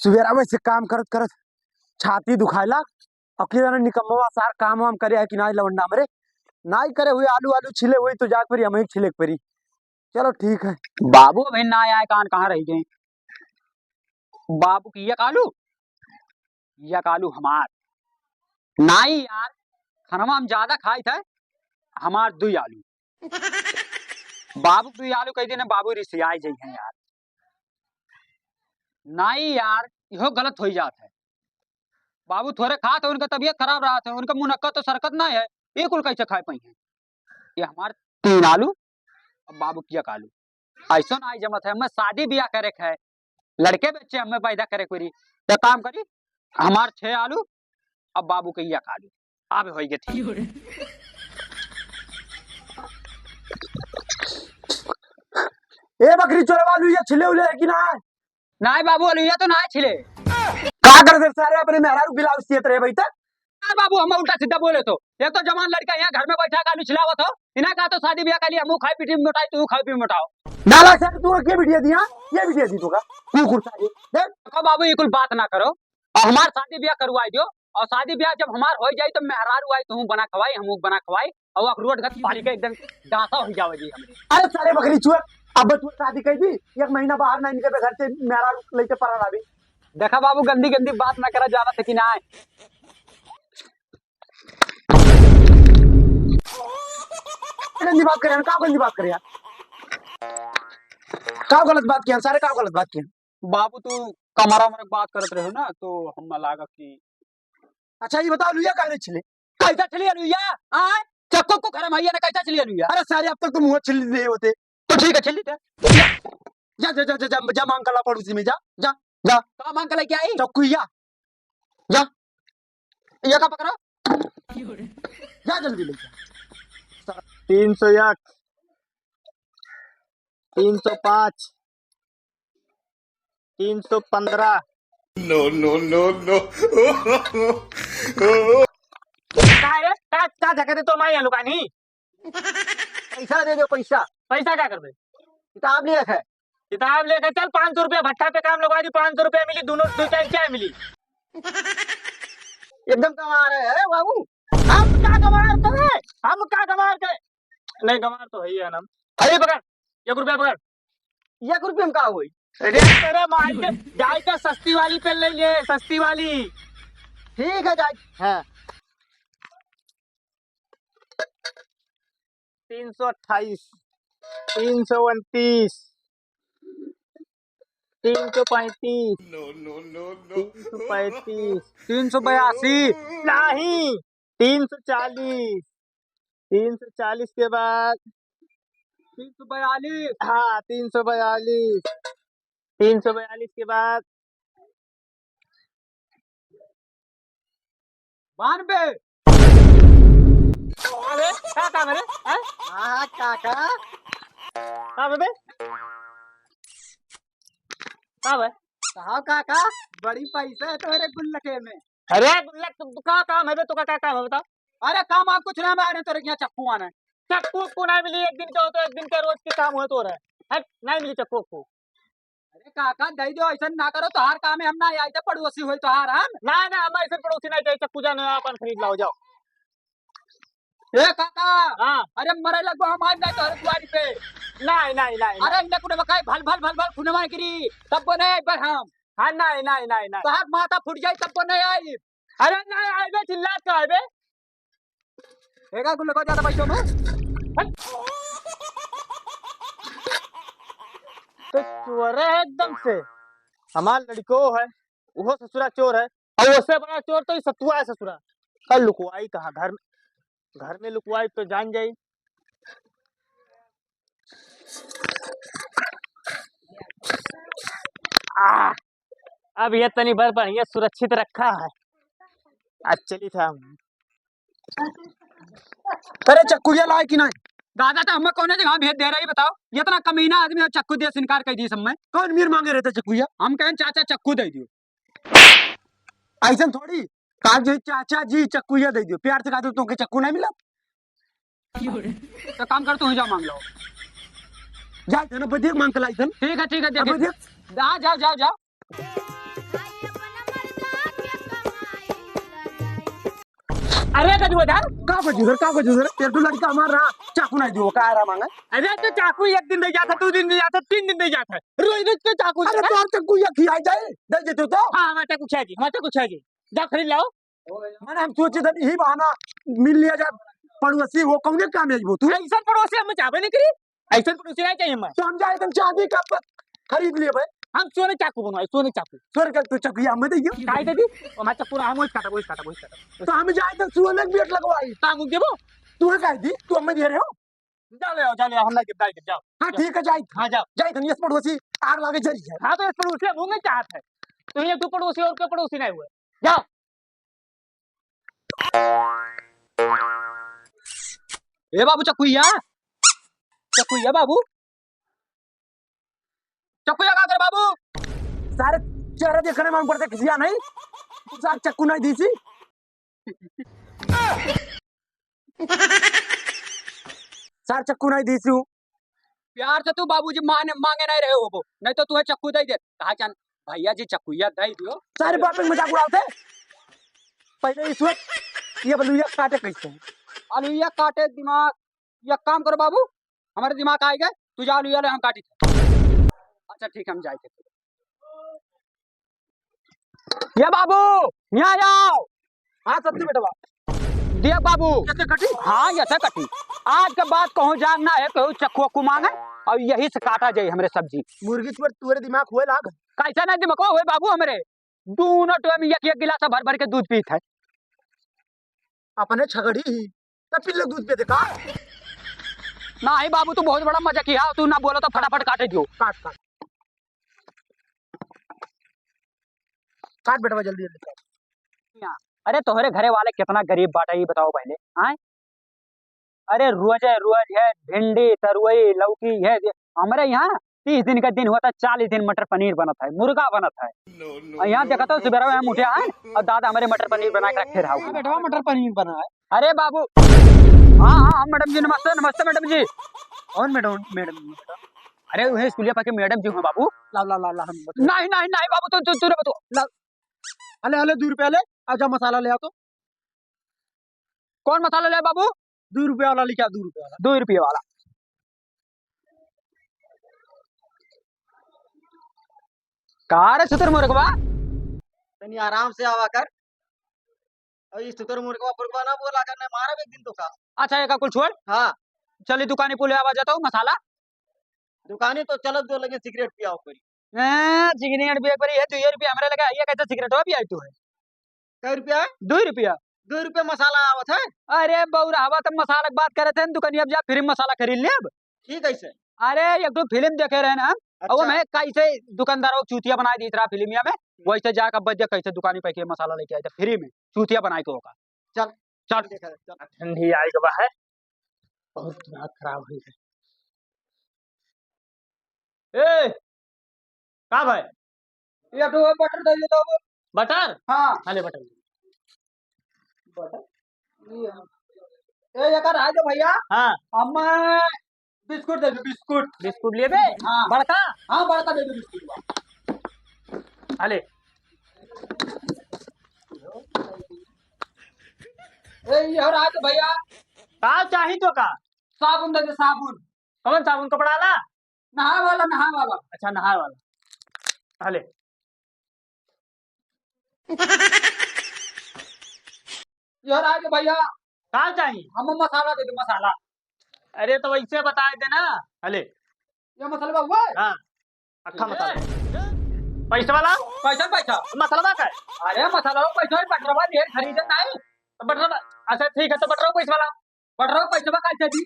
सवेरा में से काम करत करत छाती दुखायला और किरण निकम्मा सार काम वाम करे है कि नहीं लवंडा मरे नहीं करे हुए आलू आलू छिले हुए तो जाकर फिर हमें छिले परी। चलो ठीक है। बाबू अभी ना आया कान कहाँ रह गए बाबू की ये कालू हमार नाई यार खाना हम ज्यादा खाई थे हमार दुई आलू बाबू दुई आलू कह देने बाबू रिसियाई जाइ है यार नाई यार यो गलत हो जाता है बाबू थोड़े खा तो उनका तबीयत खराब रहा था उनका मुनक्का तो सरकत ना है ये कुल कैसे खाए पाई है ये हमार तीन आलू और बाबू की एक आलू ऐसा ना जमत है मैं शादी ब्याह करे है लड़के बच्चे हमें पैदा करे कोई तो काम करी हमार 6 आलू अब बाबू के एक आलू अब हो गए ठीक ए बकरी चोर वालू ये छिले उले है कि ना नहीं बाबू अलुया तो ना छिले का कर दे सारे अपने मेहरारू बिलाउस सियत रहे भाई तक बाबू हम उल्टा सीधा बोले तो एक तो जवान लड़का यहाँ घर में बैठा आलू छिलावत हो इन्हें कहा तो शादी ब्याह के लिए हम खाई पीटी मोटाई तू खाई पी मोटाओ नाला से तू के वीडियो दिया ये वीडियो दी तूगा तू कुर्ता दे देखो बाबू ये कुल बात ना करो और हमार शादी ब्याह करवाई दो और शादी ब्याह जब हमार हो जाए तो मेहरारू आई तू बना खवाई हम बना खवाई और रोड घाट पाली के एकदम डांसा हो जावे जी हमरे अरे सारे बकरी चोर अब तू शादी कर दी एक महीना बाहर नहीं निकले घर से मेहरारू लेके परा लावी। देखा बाबू गंदी गंदी बात ना करा जाना था कि ना गंदी बात करे का गंदी बात करे यार का गलत बात किया सारे का गलत बात किया बाबू तू कमरा में बात करत रहे हो ना तो हम लागा कि अच्छा ये बताओ लुइया काहे छिले कैसा चली लुइया आए चक्को को घर में ना कैसा चली लुइया अरे सारे अब तक तो मुंह छिल नहीं होते तो ठीक है चली थे जा जा जा जा जा, जा मांग कला पड़ोसी में जा जा जा का मांग के लेके आई चक्कुइया जा ये का पकड़ो जा जल्दी ले जा 301 305 315 काय रे का जगह तो मैं लुकानी पैसा दे दो पैसा पैसा क्या कर दे किताब ले है किताब लेकर चल 500 रुपया भट्टा पे काम लगवा दी 500 रुपया मिली दोनों दो टाइम क्या मिली एकदम कमा रहे हैं बाबू हम क्या कमा रहे हैं हम क्या कमा रहे नहीं कमा तो है ही है ना अरे पकड़ 1 रुपया पकड़ 1 रुपये में का हुई अरे तेरे मार के जाए तो सस्ती वाली पे ले ले सस्ती वाली ठीक है जाए हाँ 328 329 335 335 382 नहीं 340 340 के बाद 342 हाँ 342 342 के बाद 92 अरे क्या काम है रे हाँ काका हाँ बे हाँ भाई कहा काका बड़ी पैसा है तुम्हारे गुल्लके में। अरे गुल्लक तो क्या काम है बे तो क्या काम है बताओ अरे काम आप कुछ ना मारे तो यहाँ चक्कू आना है चक्कू को नहीं मिली एक दिन का हो तो एक दिन का रोज के काम हो तो रहा है नहीं मिली चक्कू को अरे काका दे दो ऐसा ना करो तो हर काम है हम ना आए थे पड़ोसी हुई तो हार हम ना ना हम ऐसे पड़ोसी नहीं चाहिए चक्कू जाने अपन खरीद लाओ जाओ ए काका हाँ अरे मरे लगो हम आज नहीं तो हर दुआरी पे नहीं नहीं नहीं अरे इन्हें कुने बकाई भल भल भल भल खुने मार गिरी तब को नहीं पर हम हाँ नहीं नहीं नहीं नहीं तो हाथ माथा फूट जाए तब को नहीं आई अरे नहीं आए बे चिल्ला के आए बे एका को लगा ज्यादा पैसों में तो चोर है एकदम से हमार लड़को है वो ससुरा चोर है और उससे बड़ा चोर तो सतुआ है ससुरा कल लुकवाई कहा घर में लुकवाई तो जान जाई अब ये तनी भर बढ़िया सुरक्षित रखा है आज चली था अरे चक्कुइया लाए कि नहीं दादा तो हमें कौन जगह भेज दे रही बताओ ये इतना कमीना आदमी चक्कू दे इनकार कर दी सब में कौन मीर मांगे रहते चक्कुइया हम कहें चाचा चक्कू दे दियो ऐसा थोड़ी कहा जी चाचा जी चक्कुइया दे दियो प्यार से कहा तो तुमके चक्कू नहीं मिला तो काम कर तू जा मांग लो जा ना बदिया मांग के लाई थन ठीक है अब देख जाओ जाओ जाओ अरे गजूधर, का को जुदर तेरे तो लड़का मार रहा चाकू नहीं दियो का रहा मांगे। अरे तो चाकू एक दिन दे जाता, 2 दिन दे जाता, 3 दिन दे जाता, रोज रोज तो चाकू। अरे तो चाकू ये खिया जाए दे देते तो। हाँ हमारा चाकू है जी, हमारा चाकू है जी, जाओ खरीद लाओ। मैंने हम सोचे थे यही बहाना मिल लिया जा पड़ोसी वो कौन काम है वो तू। ऐसा पड़ोसी हम चाहबे नहीं करी, ऐसा पड़ोसी नहीं चाहिए हमें। तो हम जाए तुम चांदी का खरीद लिए भाई। हम सोने चाकू बनवाए, सोने चाकू। सोने का तो चकुया में दे काय दे दी हमारा चाकू हम वही काटा, वही काटा, वही काटा। तो हम जाए तो सोने की बेट लगवाई तांगू देबो, तू कह दी तू हमें दे रहे हो। जाओ ले आओ, जाओ ले आओ, हम ना गिफ्ट दे, जाओ। हाँ ठीक है जाए। हाँ जाओ। जाए तो ये पड़ोसी आग लगे जरी है। हाँ तो इस पड़ोसी हम नहीं चाहते है, तो ये तू पड़ोसी और कोई पड़ोसी नहीं हुए, जाओ। ए बाबू चकुया, चकुया बाबू, चकुया का कर बाबू। सारे चेहरे देखने में पड़ते किसी नहीं तू सार चक्कू नहीं दी सी। सार चक्कू नहीं दी सी प्यार से तू बाबूजी मांगे नहीं रहे हो वो, नहीं तो तुम्हें चक्कू दे दे। कहा जान भैया जी चक्कुया दे दियो। सारे बाप में मजाक उड़ाते पहले इस वक्त ये बलुया काटे कैसे हैं? आलूया काटे दिमाग, या काम करो बाबू, हमारे दिमाग आए गए, तू जा आलूया ले, हम काटी थे। अच्छा ठीक है हम जाए थे। ये बाबू यहाँ जाओ। हाँ सत्य बेटा दिया बाबू, कैसे कटी। हाँ ये कटी। आज के बाद कहूँ जानना है, कहूँ चक्कू वक्कू मांगे और यही से काटा जाए हमरे सब्जी। मुर्गी तुअर दिमाग हुए लाग कैसा नहीं दिमाग हुए बाबू, हमरे दोनों टाइम एक गिलास भर भर के दूध पीत है। अपने छगड़ी ही तब पिल्ले दूध पे देखा। नहीं बाबू तू बहुत बड़ा मजा किया, तू ना बोलो तो फटाफट काटे दियो। काट काट काट बेटा जल्दी जल्दी। अरे तोहरे घरे वाले कितना गरीब बाटा ये बताओ पहले। हाँ अरे रोज है भिंडी तरुई लौकी है, हमारे यहाँ 30 दिन का दिन होता है, 40 दिन मटर पनीर बनता है, मुर्गा बनता है। और यहाँ देखा तो सुबह हम उठे हैं और दादा हमारे मटर पनीर बना के रखे रहा। बेटा मटर पनीर बना है। अरे बाबू हाँ हाँ मैडम जी नमस्ते, नमस्ते मैडम जी। कौन मैडम मैडम अरे वही स्कूलिया पाके मैडम जी हूँ बाबू। ला ला ला ला हम नहीं नहीं नहीं बाबू तू तू तू ला अले अले 2 रुपया ले आजा मसाला ले आ तो। कौन मसाला ले बाबू? 2 रुपया वाला लिखा 2 रुपया वाला। 2 रुपये वाला। कार सुतर मुर्गवा तनी आराम से आवा कर, और इस सुतर मुर्गवा पुरगवा ना बोला करने मारा एक दिन तो का। अच्छा एक कुल छोड़, हाँ चली दुकानी पुले आवा जाता हूँ मसाला। दुकानी तो चलत दो, लेकिन सिगरेट पियाओ करी। सिगरेट भी एक बारी है 2 रुपया हमारे लगा, ये कैसे सिगरेट हो भी आई तू है। कै रुपया? 2 रुपया। 2 रुपया मसाला आवत है। अरे बउरा हवा तुम मसाला की बात करे थे, दुकानी अब जा फिर मसाला खरीद ले अब। ठीक है से। अरे एक तो फिल्म देखे रहे ना, अच्छा। वो मैं कैसे दुकानदारों को चूतिया बना दी रहा फिल्मिया में, वैसे जाकर बज कैसे दुकानी पे के मसाला लेके आए थे फ्री में, चूतिया बना के होगा। चल चल देखा चल। ठंडी आई गवा है, बहुत दिमाग खराब हुई है। ए का भाई ये तो बटर दे दो। बटर? हाँ हाले बटर ए यार आ जाओ भैया। हाँ हम बिस्कुट दे दो बिस्कुट। बिस्कुट ले बे। हाँ। बड़का हाँ बड़का दे दो बिस्कुट। हाले ए यार आ जाओ भैया। का चाही तो का? साबुन दे दो साबुन। कौन साबुन कपड़ा ला? नहा वाला। अच्छा नहाए वाला। हाले यार आ जाओ भैया। का चाहिए? हम मसाला दे दो मसाला। अरे तो वैसे बता देना। हले ये मसाला हुआ है। हाँ अक्खा मसाला पैसे वाला पैसा पैसा मसाला का है। अरे मसाला पैसा बटरवा ढेर खरीदे नहीं तो बटर अच्छा ठीक है, तो बटर पैसे वाला। बटरवा पैसा कैसे दी।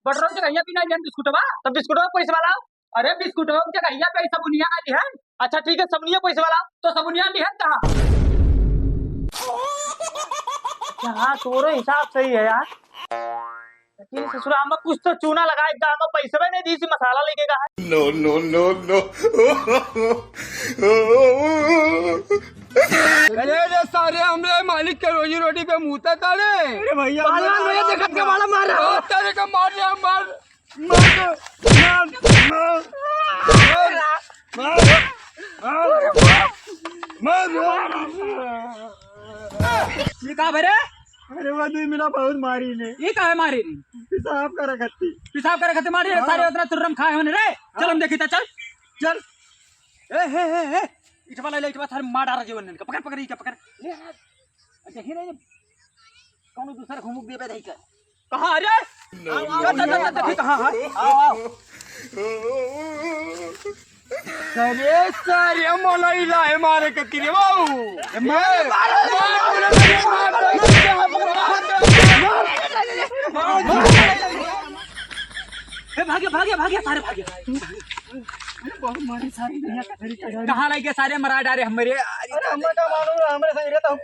बटरवा से कहिया भी नहीं बिस्कुटवा। तो बिस्कुट पैसे वाला। अरे बिस्कुटवा से कहिया पे सबुनिया ना लिहन। अच्छा ठीक है, सबनिया पैसे वाला। तो सबुनिया लिहन कहाँ। अच्छा हाँ तोरे हिसाब सही है यार, लेकिन ससुरा हम कुछ तो चूना लगाए हम पैसे भी नहीं दी सी मसाला लेके का है। No, no, no, no. अरे सारे हमरे मालिक के रोजी रोटी पे मुँहता तारे। अरे भैया मुझे देखत के मारा मार तेरे का मार दिया मार का भरे अरे वो दूध मिला बहुत मारी ने ये का है मारी पेशाब कर रखती पेशाब करे खते मारी सारे उतना तुर्रम खाए होने रे चल हम देखी चल चल ए इटवा ले इटवा थारे मार डारा जीवन का पकड़ पकड़ इटा पकड़ ले देखी रे कौन दूसरा घुमुक देबे नहीं कर कहां अरे चल देखी कहां है आओ अरे सारे मोलैला है मारे के तिरे बाबू भागे भागे भागे सारे भागे बहुत मारे सारे कहाँ लग गए सारे मरा डारे हमारे अरे हम का मालूम हमरे संग रहता हूं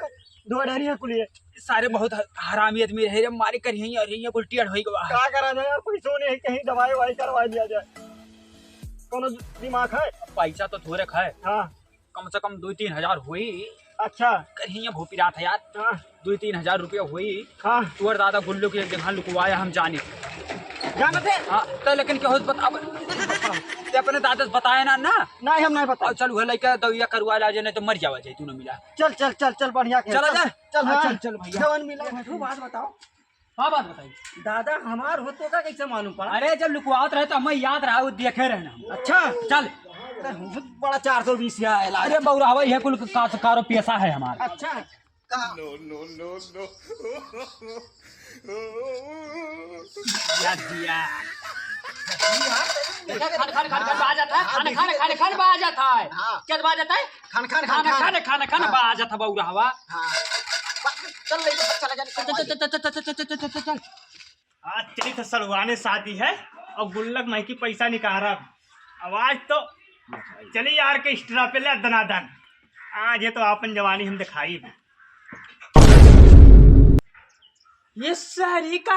दो डरी है कुलिए सारे बहुत हरामी आदमी रहे रे मारे कर यहीं और यहीं उल्टी अड़ होई गवा का करा जाए यार कोई सो नहीं कहीं दवाई वाई करवा दिया जाए कोनो दिमाग है पैसा तो थोड़े खाए हां कम से कम 2-3 हजार हुई अच्छा कहीं भूपी रात है यार हां 2-3 हजार रुपया हुई हां तुअर दादा गुल्लू की एक जगह लुकवाया हम जाने जाना थे हाँ तो लेकिन क्या हो बता ते अपने दादा से बताया ना नहीं हम नहीं बता चल वह लड़का दवाइया करवा ला नहीं तो मर जावा जाए तू ना मिला चल चल चल चल बढ़िया चला जा चल हाँ, चल चल भैया जवन मिला तू बात बताओ हाँ बात बताइए दादा हमार हो तो का कैसे मालूम पड़ा अरे जब लुकवात रहे तो हमें याद रहा वो देखे रहना अच्छा चल बहुत बड़ा 420 या इलाज अरे बउरा हवा यह कुल कारो पैसा है हमारा अच्छा कहाँ याद दिया खाने बाजाता है खाने बाजाता है क्या बाजाता है खाने बाजाता है बउरा हवा चल ले चल आज चली तो सलवाने शादी है और गुल्लक माई की पैसा निकाल रहा आवाज तो चली यार के स्ट्रा पे ले दनादन आज ये तो आपन जवानी हम दिखाई ये सारी का